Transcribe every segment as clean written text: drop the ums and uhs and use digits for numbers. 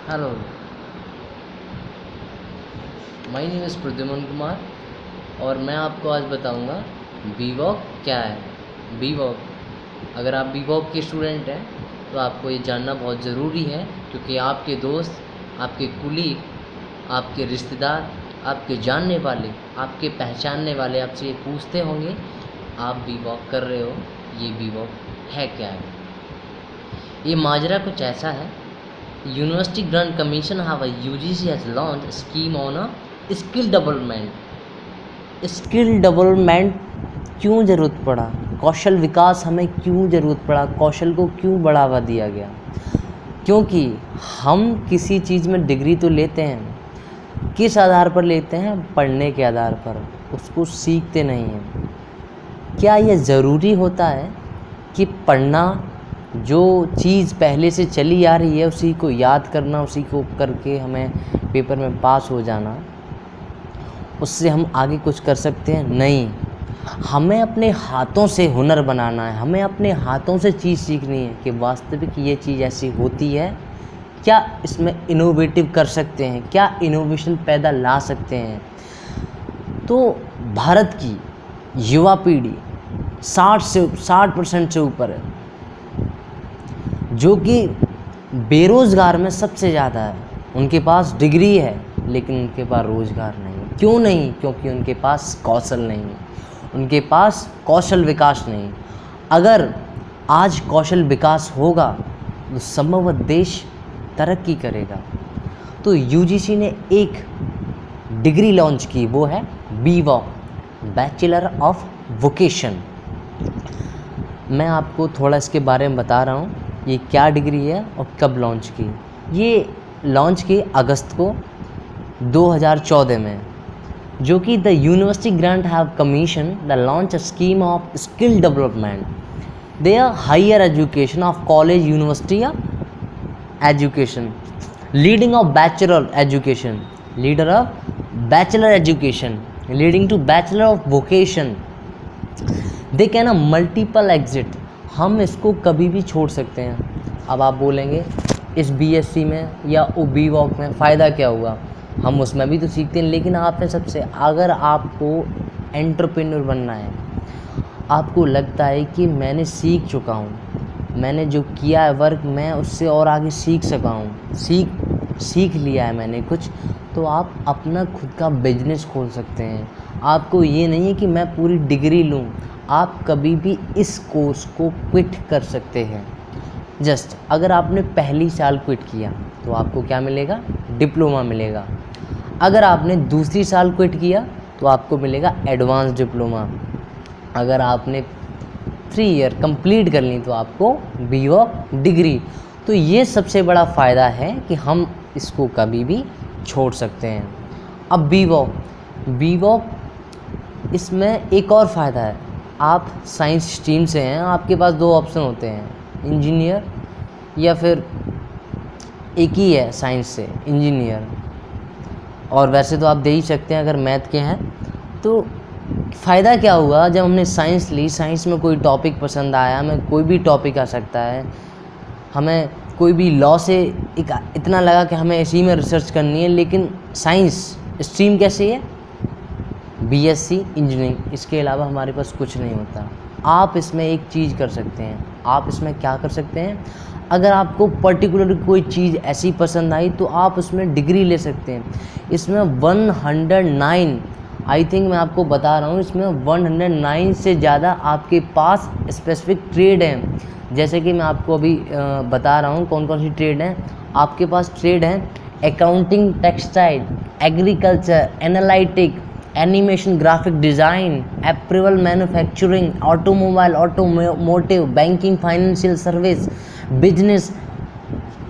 Hello, my name is Pradyuman Kumar और मैं आपको आज बताऊंगा बीवॉक क्या है। बीवॉक, अगर आप बीवॉक के स्टूडेंट हैं तो आपको ये जानना बहुत ज़रूरी है, क्योंकि आपके दोस्त, आपके कुलीग, आपके रिश्तेदार, आपके जानने वाले, आपके पहचानने वाले आपसे ये पूछते होंगे आप बीवॉक कर रहे हो, ये बीवॉक है क्या है। ये माजरा कुछ ऐसा है। University grant commission have a UGC has launched a scheme on a skill development। Skill development क्यों ज़रूरत पड़ा, कौशल विकास हमें क्यों ज़रूरत पड़ा, कौशल को क्यों बढ़ावा दिया गया? क्योंकि हम किसी चीज़ में डिग्री तो लेते हैं, किस आधार पर लेते हैं? पढ़ने के आधार पर, उसको सीखते नहीं हैं। क्या यह ज़रूरी होता है कि पढ़ना, जो चीज़ पहले से चली आ रही है उसी को याद करना, उसी को करके हमें पेपर में पास हो जाना, उससे हम आगे कुछ कर सकते हैं? नहीं, हमें अपने हाथों से हुनर बनाना है, हमें अपने हाथों से चीज़ सीखनी है कि वास्तविक ये चीज़ ऐसी होती है, क्या इसमें इनोवेटिव कर सकते हैं, क्या इनोवेशन पैदा ला सकते हैं। तो भारत की युवा पीढ़ी 60% से ऊपर है, जो कि बेरोज़गार में सबसे ज़्यादा है। उनके पास डिग्री है लेकिन उनके पास रोज़गार नहीं। क्यों नहीं? क्योंकि उनके पास कौशल नहीं है, उनके पास कौशल विकास नहीं। अगर आज कौशल विकास होगा तो संभवतः देश तरक्की करेगा। तो यूजीसी ने एक डिग्री लॉन्च की, वो है बीवॉक, बैचलर ऑफ वोकेशन। मैं आपको थोड़ा इसके बारे में बता रहा हूँ, ये क्या डिग्री है और कब लॉन्च की। ये लॉन्च की अगस्त को 2014 में, जो कि the university grant have commission the launch a scheme of skill development there higher education of college university education leading of bachelor education, leader of bachelor education leading to bachelor of vocation. They can a multiple exit, हम इसको कभी भी छोड़ सकते हैं। अब आप बोलेंगे इस बीएससी में या बीवॉक में फ़ायदा क्या हुआ, हम उसमें भी तो सीखते हैं। लेकिन आपने सबसे, अगर आपको एंटरप्रेन्योर बनना है, आपको लगता है कि मैंने सीख चुका हूँ, मैंने जो किया है वर्क, मैं उससे और आगे सीख सका हूँ, सीख लिया है मैंने कुछ, तो आप अपना खुद का बिजनेस खोल सकते हैं। आपको ये नहीं है कि मैं पूरी डिग्री लूँ, आप कभी भी इस कोर्स को क्विट कर सकते हैं। जस्ट अगर आपने पहली साल क्विट किया तो आपको क्या मिलेगा? डिप्लोमा मिलेगा। अगर आपने दूसरी साल क्विट किया तो आपको मिलेगा एडवांस डिप्लोमा। अगर आपने 3 ईयर कंप्लीट कर ली तो आपको बीवॉक डिग्री। तो ये सबसे बड़ा फ़ायदा है कि हम इसको कभी भी छोड़ सकते हैं। अब बीवॉक इसमें एक और फ़ायदा है। आप साइंस स्ट्रीम से हैं, आपके पास 2 ऑप्शन होते हैं, इंजीनियर या फिर एक ही है साइंस से, इंजीनियर। और वैसे तो आप दे ही सकते हैं अगर मैथ के हैं। तो फ़ायदा क्या हुआ, जब हमने साइंस ली, साइंस में कोई टॉपिक पसंद आया, हमें कोई भी टॉपिक आ सकता है, हमें कोई भी लॉ से इतना लगा कि हमें इसी में रिसर्च करनी है। लेकिन साइंस स्ट्रीम कैसी है? बीएससी इंजीनियरिंग, इसके अलावा हमारे पास कुछ नहीं होता। आप इसमें एक चीज़ कर सकते हैं। आप इसमें क्या कर सकते हैं? अगर आपको पर्टिकुलर कोई चीज़ ऐसी पसंद आई तो आप उसमें डिग्री ले सकते हैं। इसमें 109, आई थिंक मैं आपको बता रहा हूँ, इसमें 109 से ज़्यादा आपके पास स्पेसिफिक ट्रेड हैं। जैसे कि मैं आपको अभी बता रहा हूँ कौन कौन सी ट्रेड हैं। आपके पास ट्रेड हैं accounting, textile, agriculture, analytic, animation, graphic design, apparel, manufacturing, automobile, automotive, banking, financial service, business.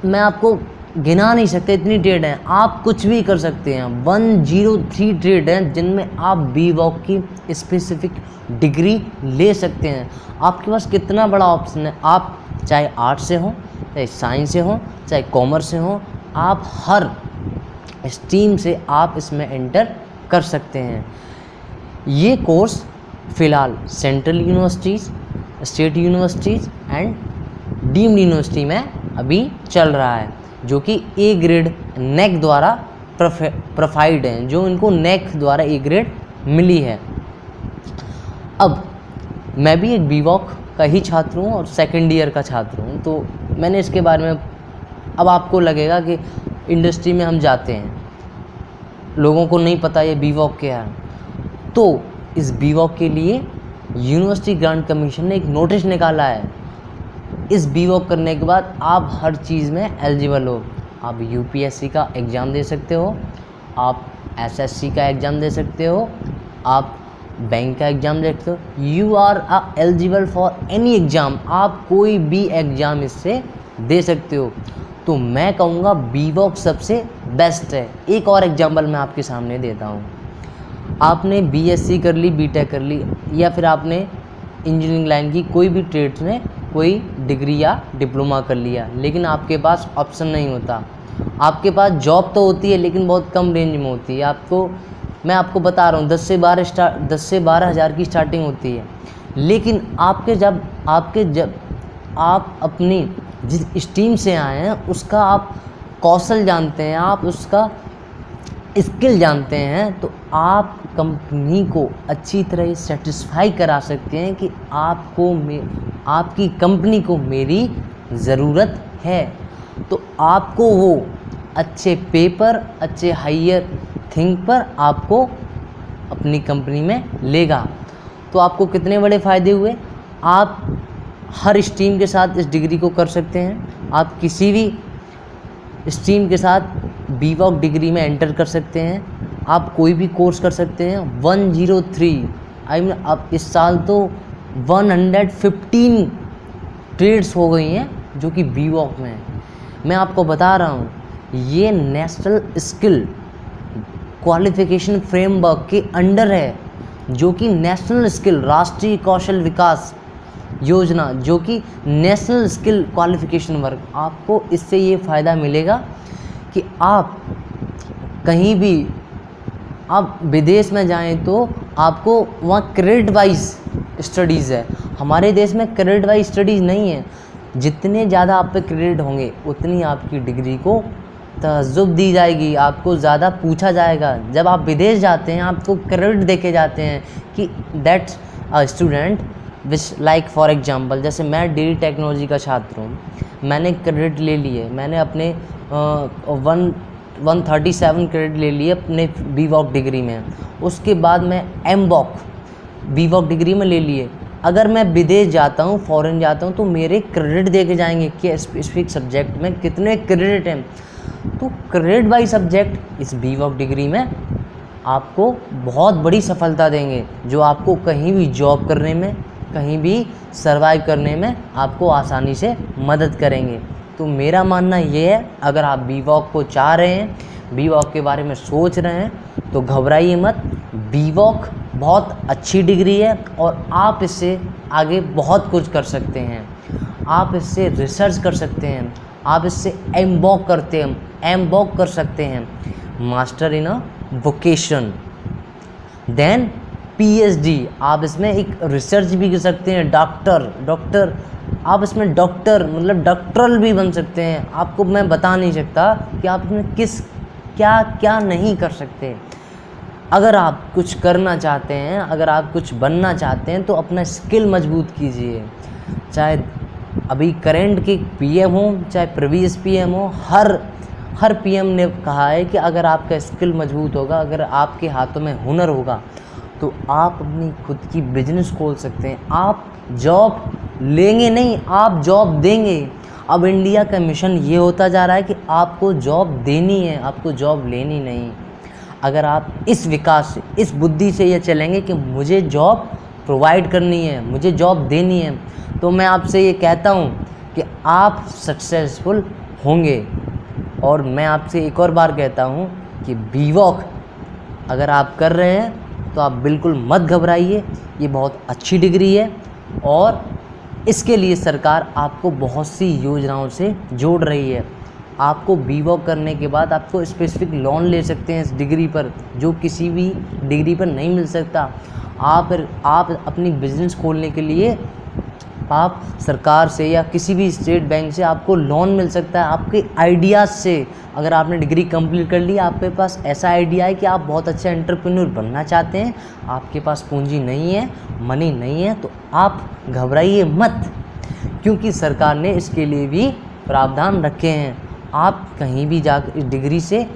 मैं आपको गिना नहीं सकते, इतनी ट्रेड हैं। आप कुछ भी कर सकते हैं। 103 ट्रेड हैं जिनमें आप बीवॉक की स्पेसिफिक डिग्री ले सकते हैं। आपके पास कितना बड़ा ऑप्शन है। आप चाहे आर्ट्स से हो, चाहे साइंस से हो, चाहे कॉमर्स से हो, आप हर स्ट्रीम से आप इसमें एंटर कर सकते हैं। ये कोर्स फ़िलहाल central universities, state universities and deemed university में अभी चल रहा है। जो कि ए ग्रेड नेक द्वारा प्रोवाइड हैं, जो इनको नेक द्वारा ए ग्रेड मिली है। अब मैं भी एक बीवॉक का ही छात्र हूँ और सेकेंड ईयर का छात्र हूँ, तो मैंने इसके बारे में, अब आपको लगेगा कि इंडस्ट्री में हम जाते हैं, लोगों को नहीं पता ये बीवॉक क्या है, तो इस बीवॉक के लिए यूनिवर्सिटी ग्रांट कमीशन ने एक नोटिस निकाला है। इस बीवॉक करने के बाद आप हर चीज़ में एलिजिबल हो। आप यूपीएससी का एग्ज़ाम दे सकते हो, आप एसएससी का एग्ज़ाम दे सकते हो, आप बैंक का एग्ज़ाम दे सकते हो। You are eligible for any exam, आप कोई भी एग्ज़ाम इससे दे सकते हो। तो मैं कहूँगा बीवॉक सबसे बेस्ट है। एक और एग्जांपल मैं आपके सामने देता हूँ। आपने बीएससी कर ली, बीटेक कर ली, या फिर आपने इंजीनियरिंग लाइन की कोई भी ट्रेड्स में कोई डिग्री या डिप्लोमा कर लिया, लेकिन आपके पास ऑप्शन नहीं होता। आपके पास जॉब तो होती है लेकिन बहुत कम रेंज में होती है। मैं आपको बता रहा हूँ 10 से 12 हज़ार की स्टार्टिंग होती है। लेकिन जब आप अपनी जिस स्ट्रीम से आए हैं उसका आप कौशल जानते हैं, आप उसका स्किल जानते हैं, तो आप कंपनी को अच्छी तरह सेटिस्फाई करा सकते हैं कि आपकी कंपनी को मेरी ज़रूरत है। तो आपको वो अच्छे पेपर, अच्छे हायर थिंग पर आपको अपनी कंपनी में लेगा। तो आपको कितने बड़े फ़ायदे हुए। आप हर स्ट्रीम के साथ इस डिग्री को कर सकते हैं। आप किसी भी स्ट्रीम के साथ बीवॉक डिग्री में एंटर कर सकते हैं। आप कोई भी कोर्स कर सकते हैं। 103 अब इस साल तो 115 ट्रेड्स हो गई हैं जो कि बीवॉक में है। मैं आपको बता रहा हूँ, ये नेशनल स्किल क्वालिफिकेशन फ्रेमवर्क के अंडर है, जो कि नेशनल स्किल राष्ट्रीय कौशल विकास योजना, जो कि नेशनल स्किल क्वालिफिकेशन वर्क। आपको इससे ये फ़ायदा मिलेगा कि आप कहीं भी आप विदेश में जाएं तो आपको वहाँ क्रेडिट वाइज स्टडीज़ है। हमारे देश में क्रेडिट वाइज स्टडीज़ नहीं है। जितने ज़्यादा आप पे क्रेडिट होंगे उतनी आपकी डिग्री को तहज़्ज़ुब दी जाएगी, आपको ज़्यादा पूछा जाएगा। जब आप विदेश जाते हैं आपको क्रेडिट देके जाते हैं कि that's a student which like for example, जैसे मैं डेली टेक्नोलॉजी का छात्र हूँ, मैंने क्रेडिट ले लिए, मैंने अपने 137 क्रेडिट ले लिए अपने बीवॉक डिग्री में। उसके बाद मैं एमबॉक बीवॉक डिग्री में ले लिए। अगर मैं विदेश जाता हूँ, फॉरेन जाता हूँ, तो मेरे क्रेडिट देके जाएंगे कि स्पेसिफिक सब्जेक्ट में कितने क्रेडिट हैं। तो क्रेडिट बाई सब्जेक्ट इस बीवॉक डिग्री में आपको बहुत बड़ी सफलता देंगे, जो आपको कहीं भी जॉब करने में, कहीं भी सर्वाइव करने में आपको आसानी से मदद करेंगे। तो मेरा मानना ये है, अगर आप बीवॉक को चाह रहे हैं, बीवॉक के बारे में सोच रहे हैं, तो घबराइए मत। बीवॉक बहुत अच्छी डिग्री है और आप इससे आगे बहुत कुछ कर सकते हैं। आप इससे रिसर्च कर सकते हैं, आप इससे एमबॉक कर सकते हैं, master in a vocation, then PhD. आप इसमें एक रिसर्च भी कर सकते हैं। डॉक्टर आप इसमें डॉक्टरल भी बन सकते हैं। आपको मैं बता नहीं सकता कि आप इसमें क्या नहीं कर सकते। अगर आप कुछ करना चाहते हैं, अगर आप कुछ बनना चाहते हैं, तो अपना स्किल मजबूत कीजिए। चाहे अभी करंट के पीएम हो, चाहे प्रीवियस पीएम हो, हर पीएम ने कहा है कि अगर आपका स्किल मजबूत होगा, अगर आपके हाथों में हुनर होगा, तो आप अपनी खुद की बिजनेस खोल सकते हैं। आप जॉब लेंगे नहीं, आप जॉब देंगे। अब इंडिया का मिशन ये होता जा रहा है कि आपको जॉब देनी है, आपको जॉब लेनी नहीं। अगर आप इस विकास से, इस बुद्धि से ये चलेंगे कि मुझे जॉब प्रोवाइड करनी है, मुझे जॉब देनी है, तो मैं आपसे ये कहता हूँ कि आप सक्सेसफुल होंगे। और मैं आपसे एक और बार कहता हूँ कि बीवॉक अगर आप कर रहे हैं तो आप बिल्कुल मत घबराइए। ये बहुत अच्छी डिग्री है और इसके लिए सरकार आपको बहुत सी योजनाओं से जोड़ रही है। आपको बीवॉक करने के बाद आपको स्पेसिफिक लोन ले सकते हैं इस डिग्री पर, जो किसी भी डिग्री पर नहीं मिल सकता। आप अपनी बिजनेस खोलने के लिए आप सरकार से या किसी भी स्टेट बैंक से आपको लोन मिल सकता है आपके आइडियाज़ से। अगर आपने डिग्री कंप्लीट कर ली, आपके पास ऐसा आइडिया है कि आप बहुत अच्छा एंटरप्रेन्योर बनना चाहते हैं, आपके पास पूंजी नहीं है, मनी नहीं है, तो आप घबराइए मत, क्योंकि सरकार ने इसके लिए भी प्रावधान रखे हैं। आप कहीं भी जाकर इस डिग्री से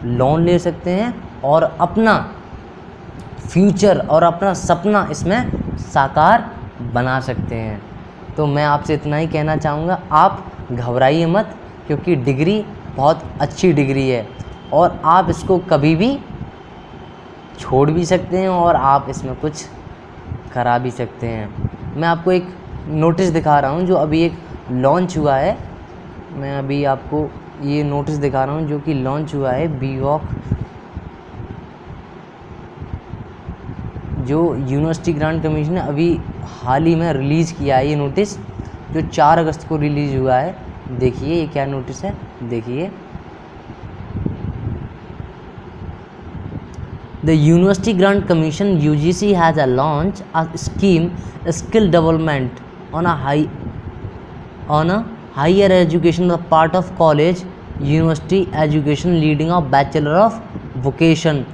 लोन ले सकते हैं और अपना फ्यूचर और अपना सपना इसमें साकार बना सकते हैं। तो मैं आपसे इतना ही कहना चाहूँगा, आप घबराइए मत, क्योंकि डिग्री बहुत अच्छी डिग्री है और आप इसको कभी भी छोड़ भी सकते हैं और आप इसमें कुछ करा भी सकते हैं। मैं आपको एक नोटिस दिखा रहा हूँ जो अभी एक लॉन्च हुआ है। मैं अभी आपको ये नोटिस दिखा रहा हूँ जो कि लॉन्च हुआ है बीवॉक, जो यूनिवर्सिटी ग्रांट कमीशन ने अभी हाल ही में रिलीज़ किया है। ये नोटिस जो 4 अगस्त को रिलीज़ हुआ है। देखिए ये क्या नोटिस है, देखिए। The University Grant Commission (UGC) has launched a scheme, skill development on a higher education, the part of college university education, leading a Bachelor of Vocation.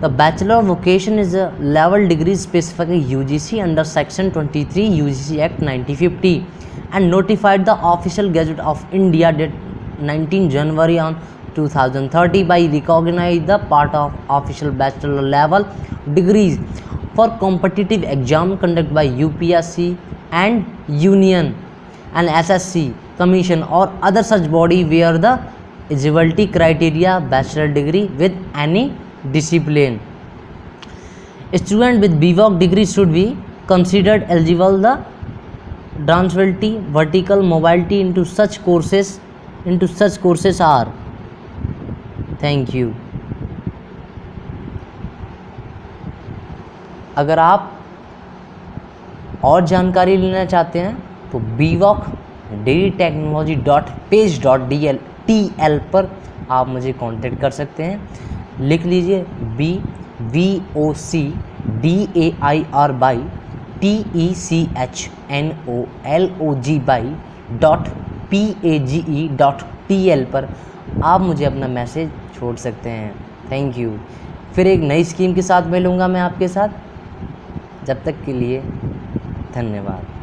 The Bachelor of Vocation is a level degree specific UGC under Section 23 UGC Act 1950 and notified the Official Gazette of India date 19 January on 2030 by recognize the part of official bachelor level degrees for competitive exam conducted by UPSC and Union and SSC Commission or other such body where the eligibility criteria bachelor degree with any discipline. Student with BVOC degree should be considered eligible the transferability, vertical mobility into such courses are. Thank you. अगर आप और जानकारी लेना चाहते हैं तो bvocdailytechnology.page.tl पर आप मुझे कांटेक्ट कर सकते हैं। लिख लीजिए bvocdailytechnology.page.tl पर आप मुझे अपना मैसेज छोड़ सकते हैं। Thank you. फिर एक नई स्कीम के साथ मिलूँगा मैं आपके साथ। जब तक के लिए धन्यवाद।